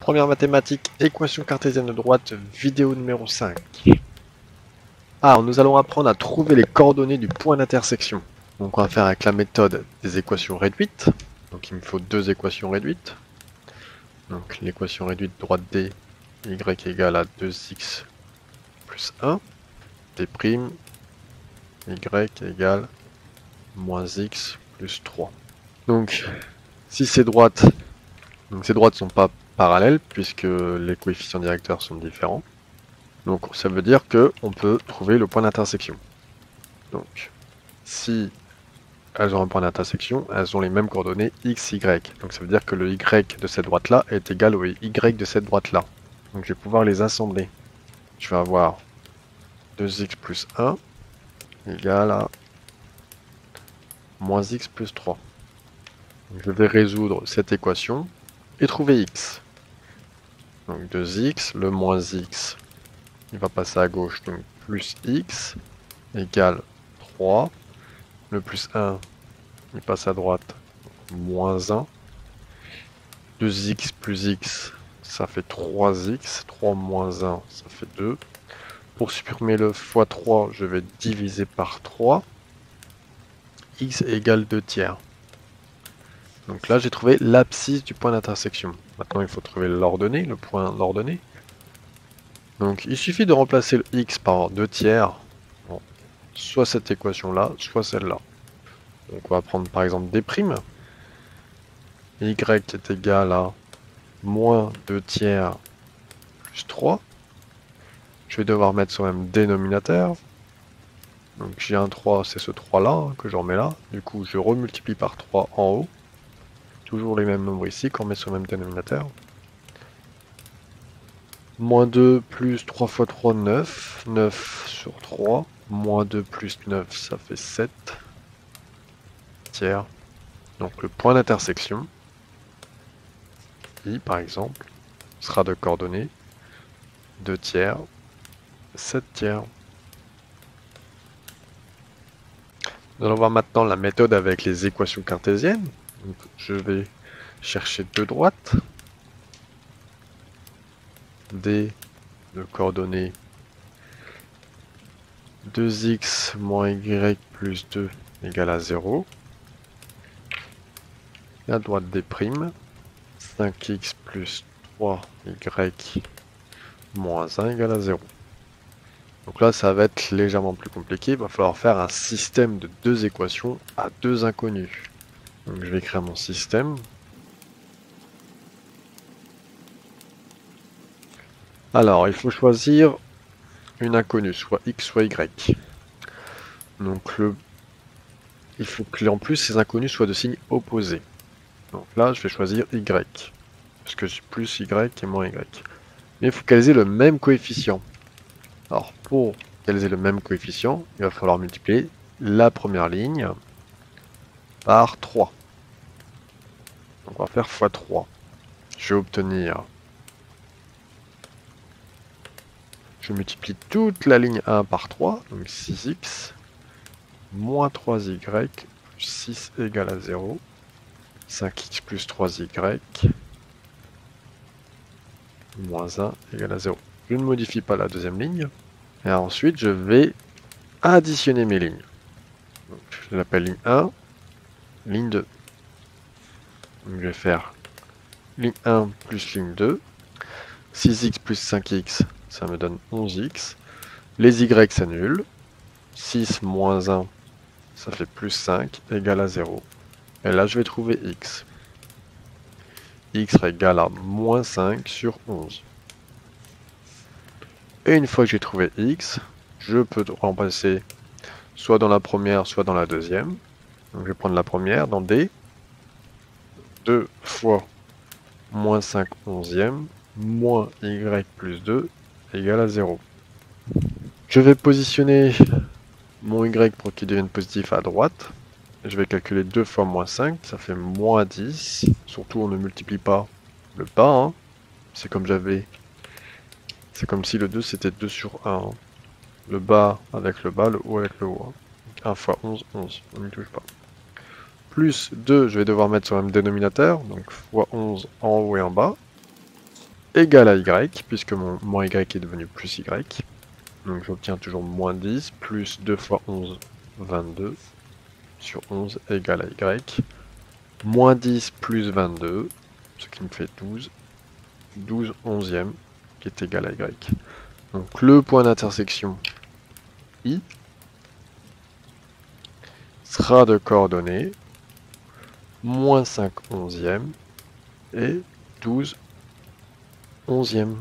Première mathématique, équation cartésienne de droite, vidéo numéro 5. Alors, nous allons apprendre à trouver les coordonnées du point d'intersection. Donc on va faire avec la méthode des équations réduites. Donc il me faut deux équations réduites. Donc l'équation réduite droite D, y égale à 2x plus 1, D', y égale moins x plus 3. Donc si ces droites ne sont pas parallèles puisque les coefficients directeurs sont différents. Donc ça veut dire qu'on peut trouver le point d'intersection. Donc si elles ont un point d'intersection, elles ont les mêmes coordonnées x, y. Donc ça veut dire que le y de cette droite-là est égal au y de cette droite-là. Donc je vais pouvoir les assembler. Je vais avoir 2x plus 1 égale à moins x plus 3. Donc je vais résoudre cette équation et trouver x. Donc 2x, le moins x, il va passer à gauche, donc plus x égale 3. Le plus 1, il passe à droite, moins 1. 2x plus x, ça fait 3x. 3 moins 1, ça fait 2. Pour supprimer le fois 3, je vais diviser par 3. X égale 2 tiers. Donc là, j'ai trouvé l'abscisse du point d'intersection. Maintenant, il faut trouver l'ordonnée, le point d'ordonnée. Donc, il suffit de remplacer le x par 2 tiers. Bon, soit cette équation-là, soit celle-là. Donc, on va prendre par exemple D'. Y est égal à moins 2 tiers plus 3. Je vais devoir mettre sur le même dénominateur. Donc j'ai un 3, c'est ce 3 là que je remets là. Du coup, je remultiplie par 3 en haut. Toujours les mêmes nombres ici qu'on met sur le même dénominateur. Moins 2 plus 3 fois 3, 9. 9 sur 3. Moins 2 plus 9, ça fait 7 tiers. Donc le point d'intersection, I par exemple, sera de coordonnées 2 tiers, 7 tiers. Nous allons voir maintenant la méthode avec les équations cartésiennes. Donc, je vais chercher deux droites. D de coordonnées 2x moins y plus 2 égale à 0. La droite D', 5x plus 3y moins 1 égale à 0. Donc là, ça va être légèrement plus compliqué. Il va falloir faire un système de deux équations à deux inconnus. Donc je vais écrire mon système. Alors, il faut choisir une inconnue, soit x, soit y. Donc il faut que en plus ces inconnus soient de signe opposé. Donc là, je vais choisir y, parce que j'ai plus y et moins y. Mais il faut qu'elles aient le même coefficient. Alors, pour qu'elles aient le même coefficient, il va falloir multiplier la première ligne par 3. Donc on va faire x 3. Je vais obtenir... Je multiplie toute la ligne 1 par 3, donc 6x, moins 3y, plus 6 égale à 0, 5x plus 3y, moins 1 égale à 0. Je ne modifie pas la deuxième ligne, et ensuite je vais additionner mes lignes. Donc, je l'appelle ligne 1, ligne 2. Donc, je vais faire ligne 1 plus ligne 2, 6x plus 5x, ça me donne 11x, les y s'annulent, 6 moins 1, ça fait plus 5, égale à 0. Et là, je vais trouver x. X égale à moins 5 sur 11. Et une fois que j'ai trouvé x, je peux remplacer soit dans la première, soit dans la deuxième. Donc je vais prendre la première dans D. 2 fois moins 5 onzième, moins y plus 2 égale à 0. Je vais positionner mon y pour qu'il devienne positif à droite. Je vais calculer 2 fois moins 5, ça fait moins 10. Surtout, on ne multiplie pas le bas. Hein. C'est comme si le 2 c'était 2 sur 1. Hein. Le bas avec le bas, le haut avec le haut. Hein. 1 fois 11, 11. On n'y touche pas. Plus 2, je vais devoir mettre sur le même dénominateur. Donc fois 11 en haut et en bas. égale à y, puisque mon moins y est devenu plus y. Donc j'obtiens toujours moins 10, plus 2 fois 11, 22, sur 11 égale à y. Moins 10 plus 22, ce qui me fait 12. 12 onzième, qui est égal à y. Donc le point d'intersection I sera de coordonnées moins 5 onzièmes et 12 onzièmes.